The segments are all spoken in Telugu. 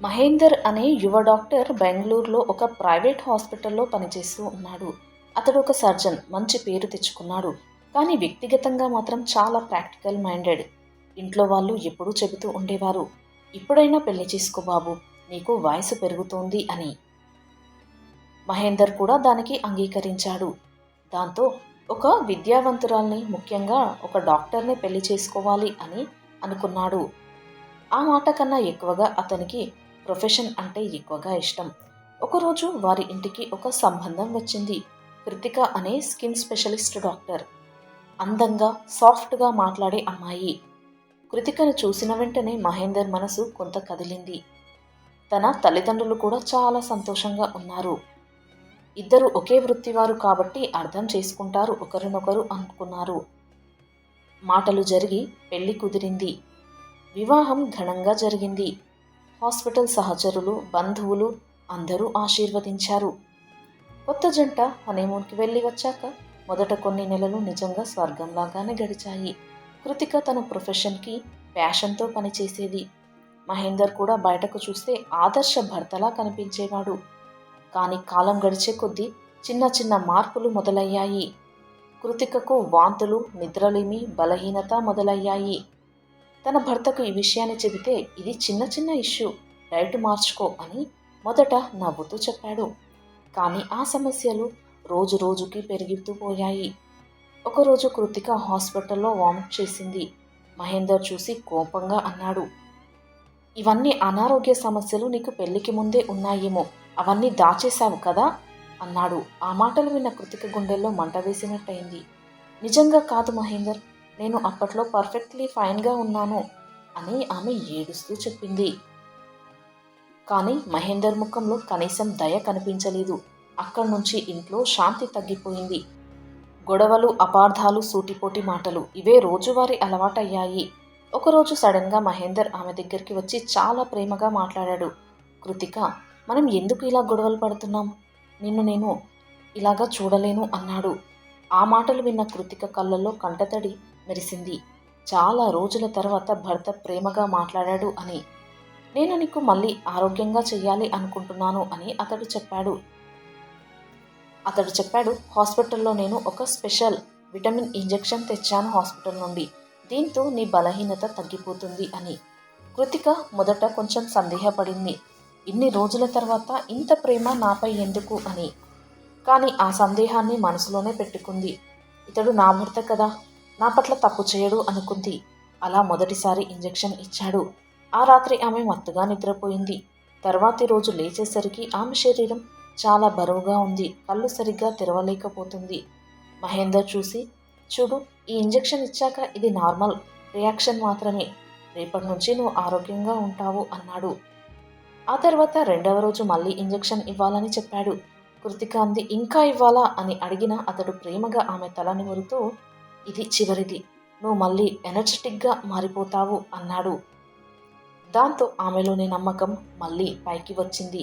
మహేందర్ అనే యువ డాక్టర్ బెంగళూరులో ఒక ప్రైవేట్ హాస్పిటల్లో పనిచేస్తూ ఉన్నాడు. అతడు ఒక సర్జన్, మంచి పేరు తెచ్చుకున్నాడు. కానీ వ్యక్తిగతంగా మాత్రం చాలా ప్రాక్టికల్ మైండెడ్. ఇంట్లో వాళ్ళు ఎప్పుడూ చెబుతూ ఉండేవారు, ఇప్పుడైనా పెళ్లి చేసుకో బాబు, నీకు వయసు పెరుగుతోంది అని. మహేందర్ కూడా దానికి అంగీకరించాడు. దాంతో ఒక విద్యావంతురాల్ని, ముఖ్యంగా ఒక డాక్టర్ని పెళ్లి చేసుకోవాలి అని అనుకున్నాడు. ఆ మాట కన్నా ఎక్కువగా అతనికి ప్రొఫెషన్ అంటే ఎక్కువగా ఇష్టం. ఒకరోజు వారి ఇంటికి ఒక సంబంధం వచ్చింది. కృతిక అనే స్కిన్ స్పెషలిస్ట్ డాక్టర్. అందంగా, సాఫ్ట్గా మాట్లాడే అమ్మాయి. కృతికను చూసిన వెంటనే మహేందర్ మనసు కొంత కదిలింది. తన తల్లిదండ్రులు కూడా చాలా సంతోషంగా ఉన్నారు. ఇద్దరు ఒకే వృత్తివారు కాబట్టి అర్థం చేసుకుంటారు ఒకరినొకరు అనుకున్నారు. మాటలు జరిగి పెళ్లి కుదిరింది. వివాహం ఘనంగా జరిగింది. హాస్పిటల్ సహచరులు, బంధువులు అందరూ ఆశీర్వదించారు. కొత్త జంట హనీమూన్కి వెళ్ళి వచ్చాక మొదట కొన్ని నెలలు నిజంగా స్వర్గంలాగానే గడిచాయి. కృతిక తన ప్రొఫెషన్కి ప్యాషన్తో పనిచేసేది. మహేందర్ కూడా బయటకు చూస్తే ఆదర్శ భర్తలా కనిపించేవాడు. కానీ కాలం గడిచే కొద్దీ చిన్న చిన్న మార్పులు మొదలయ్యాయి. కృతికకు వాంతులు, నిద్రలేమి, బలహీనత మొదలయ్యాయి. తన భర్తకు ఈ విషయాన్ని చెబితే, ఇది చిన్న చిన్న ఇష్యూ, డైట్ మార్చుకో అని మొదట నవ్వుతూ చెప్పాడు. కానీ ఆ సమస్యలు రోజు రోజుకి పెరుగుతూ పోయాయి. ఒకరోజు కృతిక హాస్పిటల్లో వామిట్ చేసింది. మహేందర్ చూసి కోపంగా అన్నాడు, ఇవన్నీ అనారోగ్య సమస్యలు నీకు పెళ్లికి ముందే ఉన్నాయేమో, అవన్నీ దాచేశావు కదా అన్నాడు. ఆ మాటలు విన్న కృతిక గుండెల్లో మంట వేసినట్టయింది. నిజంగా కాదు మహేందర్, నేను అప్పట్లో పర్ఫెక్ట్లీ ఫైన్గా ఉన్నాను అని ఆమె ఏడుస్తూ చెప్పింది. కానీ మహేందర్ ముఖంలో కనీసం దయ కనిపించలేదు. అక్కడి నుంచి ఇంట్లో శాంతి తగ్గిపోయింది. గొడవలు, అపార్థాలు, సూటిపోటి మాటలు ఇవే రోజువారీ అలవాటయ్యాయి. ఒకరోజు సడన్గా మహేందర్ ఆమె దగ్గరికి వచ్చి చాలా ప్రేమగా మాట్లాడాడు. కృతిక, మనం ఎందుకు ఇలా గొడవలు పడుతున్నాం? నిన్ను నేను ఇలాగా చూడలేను అన్నాడు. ఆ మాటలు విన్న కృతిక కళ్ళల్లో కంటతడి మెరిసింది. చాలా రోజుల తర్వాత భర్త ప్రేమగా మాట్లాడాడు అని. నేను నీకు మళ్ళీ ఆరోగ్యంగా చెయ్యాలి అనుకుంటున్నాను అని అతడు చెప్పాడు. హాస్పిటల్లో నేను ఒక స్పెషల్ విటమిన్ ఇంజెక్షన్ తెచ్చాను హాస్పిటల్ నుండి, దీంతో నీ బలహీనత తగ్గిపోతుంది అని. కృతిక మొదట కొంచెం సందేహపడింది, ఇన్ని రోజుల తర్వాత ఇంత ప్రేమ నాపై ఎందుకు అని. కానీ ఆ సందేహాన్ని మనసులోనే పెట్టుకుంది. ఇతడు నా భర్త కదా, నా పట్ల తప్పు చేయడు అనుకుంది. అలా మొదటిసారి ఇంజెక్షన్ ఇచ్చాడు. ఆ రాత్రి ఆమె మత్తుగా నిద్రపోయింది. తర్వాతి రోజు లేచేసరికి ఆమె శరీరం చాలా బరువుగా ఉంది. కళ్ళు సరిగ్గా తెరవలేకపోతుంది. మహేందర్ చూసి, చూడు, ఈ ఇంజెక్షన్ ఇచ్చాక ఇది నార్మల్ రియాక్షన్ మాత్రమే, రేపటి నుంచి నువ్వు ఆరోగ్యంగా ఉంటావు అన్నాడు. ఆ తర్వాత రెండవ రోజు మళ్ళీ ఇంజెక్షన్ ఇవ్వాలని చెప్పాడు. కృతిక అంది, ఇంకా ఇవ్వాలా అని అడిగిన అతడు ప్రేమగా ఆమె తల నిమురుతూ, ఇది చివరిది, నువ్వు మళ్ళీ ఎనర్జెటిక్గా మారిపోతావు అన్నాడు. దాంతో ఆమెలోని నమ్మకం మళ్ళీ పైకి వచ్చింది.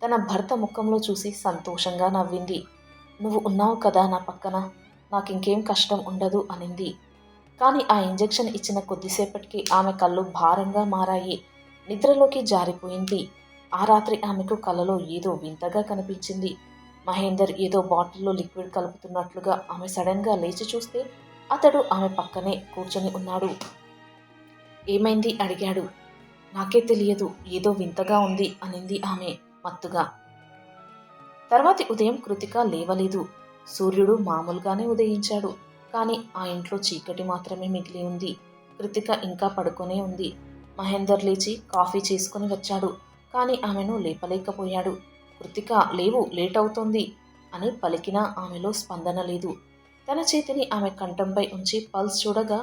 తన భర్త ముఖంలో చూసి సంతోషంగా నవ్వింది. నువ్వు ఉన్నావు కదా నా పక్కన, నాకింకేం కష్టం ఉండదు అనింది. కానీ ఆ ఇంజెక్షన్ ఇచ్చిన కొద్దిసేపటికి ఆమె కళ్ళు భారంగా మారాయి. నిద్రలోకి జారిపోయింది. ఆ రాత్రి ఆమెకు కలలో ఏదో వింతగా కనిపించింది. మహేందర్ ఏదో బాటిల్లో లిక్విడ్ కలుపుతున్నట్లుగా. ఆమె సడన్గా లేచి చూస్తే అతడు ఆమె పక్కనే కూర్చొని ఉన్నాడు. ఏమైంది అడిగాడు. నాకే తెలియదు, ఏదో వింతగా ఉంది అనింది ఆమె మత్తుగా. తర్వాతి ఉదయం కృతిక లేవలేదు. సూర్యుడు మామూలుగానే ఉదయించాడు. కానీ ఆ ఇంట్లో చీకటి మాత్రమే మిగిలి ఉంది. కృతిక ఇంకా పడుకొనే ఉంది. మహేందర్ లేచి కాఫీ చేసుకుని వచ్చాడు. కానీ ఆమెను లేపలేకపోయాడు. కృతిక, లేవు, లేట్ అవుతోంది అని పలికినా ఆమెలో స్పందన లేదు. తన చేతిని ఆమె కంఠంపై ఉంచి పల్స్ చూడగా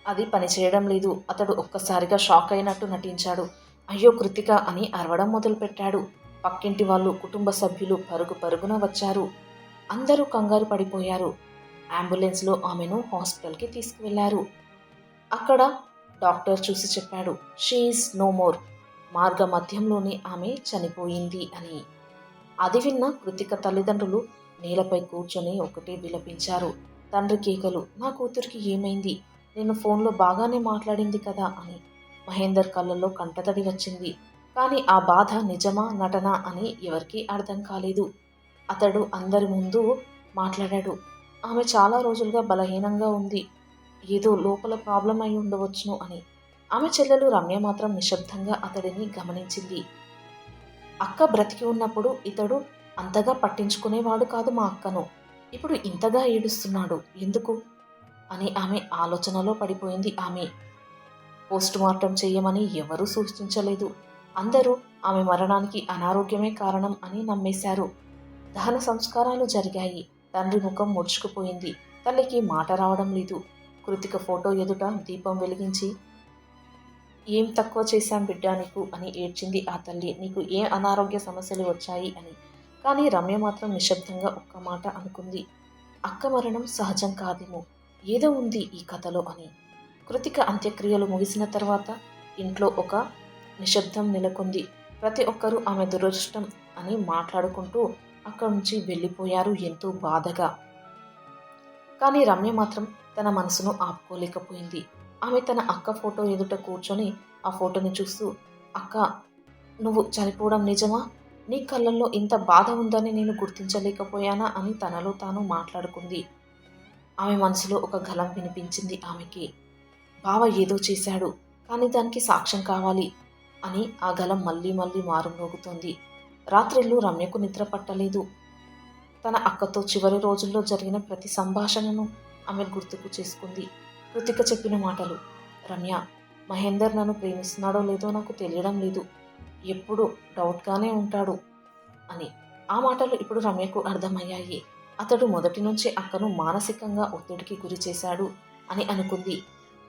అది పనిచేయడం లేదు. అతడు ఒక్కసారిగా షాక్ అయినట్టు నటించాడు. అయ్యో కృతిక అని అరవడం మొదలుపెట్టాడు. పక్కింటి వాళ్ళు, కుటుంబ సభ్యులు పరుగు పరుగున వచ్చారు. అందరూ కంగారు పడిపోయారు. అంబులెన్స్లో ఆమెను హాస్పిటల్కి తీసుకువెళ్లారు. అక్కడ డాక్టర్ చూసి చెప్పాడు, షీ ఈజ్ నో మోర్, మార్గ మధ్యంలోనే ఆమె చనిపోయింది అని. అది విన్న కృతిక తల్లిదండ్రులు నేలపై కూర్చొని ఒకటే విలపించారు. తండ్రి కేకలు, నా కూతురికి ఏమైంది, నేను ఫోన్లో బాగానే మాట్లాడింది కదా అని. మహేందర్ కళ్ళల్లో కంటతడి వచ్చింది. కానీ ఆ బాధ నిజమా నటనా అని ఎవరికీ అర్థం కాలేదు. అతడు అందరి ముందు మాట్లాడాడు. ఆమె చాలా రోజులుగా బలహీనంగా ఉంది. ఏదో లోపల ప్రాబ్లం అయి ఉండవచ్చును అని. ఆమె చెల్లెలు రమ్య మాత్రం నిశ్శబ్దంగా అతడిని గమనించింది. అక్క బ్రతికి ఉన్నప్పుడు ఇతడు అంతగా పట్టించుకునేవాడు కాదు మా అక్కను. ఇప్పుడు ఇంతగా ఏడుస్తున్నాడు ఎందుకు? అని ఆమె ఆలోచనలో పడిపోయింది ఆమె. పోస్టుమార్టం చేయమని ఎవరూ సూచించలేదు. అందరూ ఆమె మరణానికి అనారోగ్యమే కారణం అని నమ్మేశారు. దహన సంస్కారాలు జరిగాయి. తండ్రి ముఖం ముడుచుకుపోయింది. తల్లికి మాట రావడం లేదు. కృతిక ఫోటో ఎదుట దీపం వెలిగించి, ఏం తక్కువ చేశాం బిడ్డా నీకు అని ఏడ్చింది ఆ తల్లి. నీకు ఏ అనారోగ్య సమస్యలు వచ్చాయి అని. కానీ రమ్య మాత్రం నిశ్శబ్దంగా ఒక్క మాట అనుకుంది. అక్క మరణం సహజం కాదేమో, ఏదో ఉంది ఈ కథలో అని. కృతిక అంత్యక్రియలు ముగిసిన తర్వాత ఇంట్లో ఒక నిశ్శబ్దం నెలకొంది. ప్రతి ఒక్కరూ ఆమె దురదృష్టం అని మాట్లాడుకుంటూ అక్కడి నుంచి వెళ్ళిపోయారు ఎంతో బాధగా. కానీ రమ్య మాత్రం తన మనసును ఆపుకోలేకపోయింది. ఆమె తన అక్క ఫోటో ఎదుట కూర్చొని ఆ ఫోటోని చూస్తూ, అక్క, నువ్వు చనిపోవడం నిజమా? నీ కళ్ళల్లో ఇంత బాధ ఉందని నేను గుర్తించలేకపోయానా అని తనలో తాను మాట్లాడుకుంది. ఆమె మనసులో ఒక గలం వినిపించింది ఆమెకి. బావ ఏదో చేశాడు, కానీ దానికి సాక్ష్యం కావాలి అని ఆ గలం మళ్ళీ మళ్ళీ మారుమోగుతోంది. రాత్రిళ్ళు రమ్యకు నిద్ర పట్టలేదు. తన అక్కతో చివరి రోజుల్లో జరిగిన ప్రతి సంభాషణను ఆమె గుర్తుకు చేసుకుంది. కృతిక చెప్పిన మాటలు, రమ్య, మహేందర్ నన్ను ప్రేమిస్తున్నాడో లేదో నాకు తెలియడం లేదు, ఎప్పుడు డౌట్గానే ఉంటాడు అని. ఆ మాటలు ఇప్పుడు రమ్యకు అర్థమయ్యాయి. అతడు మొదటి నుంచి అక్కను మానసికంగా ఒత్తిడికి గురి చేశాడు అని అనుకుంది.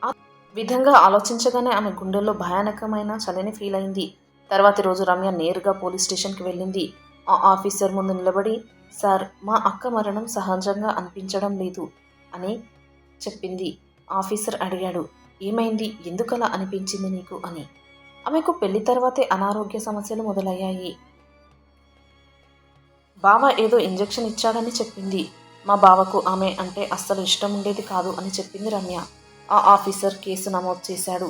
ఆ విధంగా ఆలోచించగానే ఆమె గుండెల్లో భయానకమైన చలిని ఫీల్ అయింది. తర్వాతి రోజు రమ్య నేరుగా పోలీస్ స్టేషన్కి వెళ్ళింది. ఆ ఆఫీసర్ ముందు నిలబడి, సార్, మా అక్క మరణం సహజంగా అనిపించడం లేదు అని చెప్పింది. ఆఫీసర్ అడిగాడు, ఏమైంది, ఎందుకలా అనిపించింది నీకు అని. ఆమెకు పెళ్లి తర్వాతే అనారోగ్య సమస్యలు మొదలయ్యాయి. బావ ఏదో ఇంజెక్షన్ ఇచ్చాడని చెప్పింది. మా బావకు ఆమె అంటే అస్సలు ఇష్టం ఉండేది కాదు అని చెప్పింది రమ్య. ఆ ఆఫీసర్ కేసు నమోదు చేశాడు.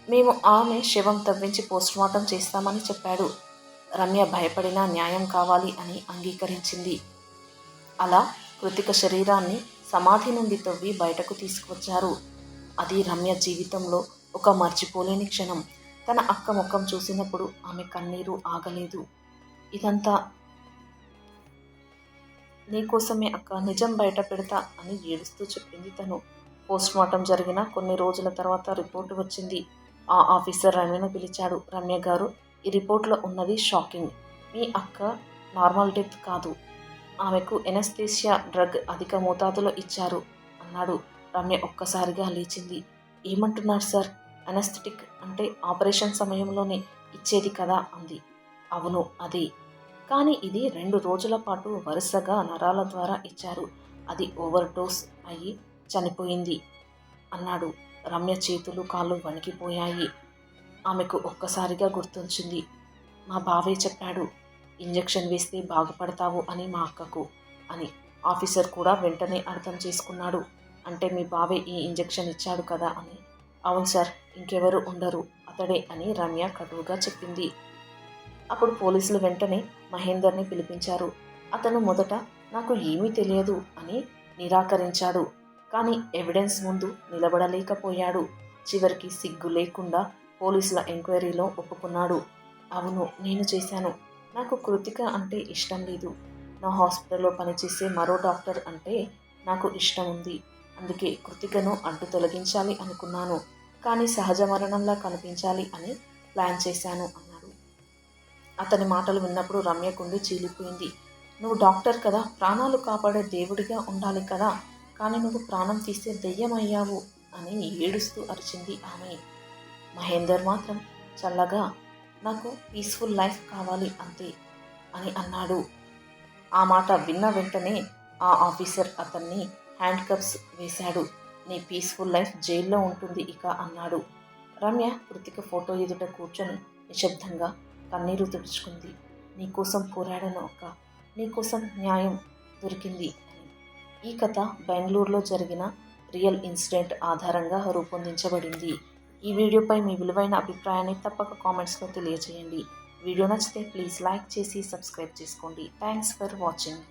మేము ఆమె శవం తవ్వించి పోస్టుమార్టం చేస్తామని చెప్పాడు. రమ్య భయపడినా న్యాయం కావాలి అని అంగీకరించింది. అలా కృతిక శరీరాన్ని సమాధి నుండి తవ్వి బయటకు తీసుకువచ్చారు. అది రమ్య జీవితంలో ఒక మర్చిపోలేని క్షణం. తన అక్క ముఖం చూసినప్పుడు ఆమె కన్నీరు ఆగలేదు. ఇదంతా నీకోసమే అక్క, నిజం బయట పెడతా అని ఏడుస్తూ చెప్పింది తను. పోస్టుమార్టం జరిగిన కొన్ని రోజుల తర్వాత రిపోర్టు వచ్చింది. ఆ ఆఫీసర్ రమ్యను పిలిచాడు. రమ్య గారు, ఈ రిపోర్ట్లో ఉన్నది షాకింగ్. మీ అక్క నార్మల్ డెత్ కాదు, ఆమెకు ఎనస్థీసియా డ్రగ్ అధిక మోతాదులో ఇచ్చారు అన్నాడు. రమ్య ఒక్కసారిగా లేచింది. ఏమంటున్నారు సార్? అనస్థెటిక్ అంటే ఆపరేషన్ సమయంలోనే ఇచ్చేది కదా అంది. అవును అదే, కానీ ఇది 2 రోజుల పాటు వరుసగా నరాల ద్వారా ఇచ్చారు. అది ఓవర్ డోస్ అయ్యి చనిపోయింది అన్నాడు. రమ్య చేతులు కాళ్ళు వణికిపోయాయి. ఆమెకు ఒక్కసారిగా గుర్తొచ్చింది. మా బావే చెప్పాడు, ఇంజెక్షన్ వేస్తే బాగుపడతావు అని మా అక్కకు అని. ఆఫీసర్ కూడా వెంటనే అర్థం చేసుకున్నాడు. అంటే మీ బావే ఈ ఇంజెక్షన్ ఇచ్చాడు కదా అని. అవును సార్, ఇంకెవరు ఉండరు, అతడే అని రమ్య కటువుగా చెప్పింది. అప్పుడు పోలీసులు వెంటనే మహేందర్ని పిలిపించారు. అతను మొదట నాకు ఏమీ తెలియదు అని నిరాకరించాడు. కానీ ఎవిడెన్స్ ముందు నిలబడలేకపోయాడు. చివరికి సిగ్గు లేకుండా పోలీసుల ఎంక్వైరీలో ఒప్పుకున్నాడు. అవును, నేను చేశాను. నాకు కృతిక అంటే ఇష్టం లేదు. నా హాస్పిటల్లో పనిచేసే మరో డాక్టర్ అంటే నాకు ఇష్టం ఉంది. అందుకే కృతికను అడ్డు తొలగించాలి అనుకున్నాను. కానీ సహజ మరణంలా కనిపించాలి అని ప్లాన్ చేశాను అన్నాడు. అతని మాటలు విన్నప్పుడు రమ్య గుండె చీలిపోయింది. నువ్వు డాక్టర్ కదా, ప్రాణాలు కాపాడే దేవుడిగా ఉండాలి కదా, కానీ నువ్వు ప్రాణం తీసే దెయ్యమయ్యావు అని ఏడుస్తూ అరిచింది ఆమె. మహేందర్ మాత్రం చల్లగా, నాకు పీస్ఫుల్ లైఫ్ కావాలి అంతే అని అన్నాడు. ఆ మాట విన్న వెంటనే ఆ ఆఫీసర్ అతన్ని హ్యాండ్ కప్స్ వేశాడు. నీ పీస్ఫుల్ లైఫ్ జైల్లో ఉంటుంది ఇక అన్నాడు. రమ్య కృతిక ఫోటో ఎదుట కూర్చొని నిశ్శబ్దంగా కన్నీరు తుడుచుకుంది. నీకోసం పోరాడను అక్క, నీకోసం న్యాయం దొరికింది అని. ఈ కథ బెంగళూరులో జరిగిన రియల్ ఇన్సిడెంట్ ఆధారంగా రూపొందించబడింది. ఈ వీడియోపై మీ విలువైన అభిప్రాయాన్ని తప్పక కామెంట్స్లో తెలియజేయండి. వీడియో నచ్చితే ప్లీజ్ లైక్ చేసి సబ్స్క్రైబ్ చేసుకోండి. Thanks for watching.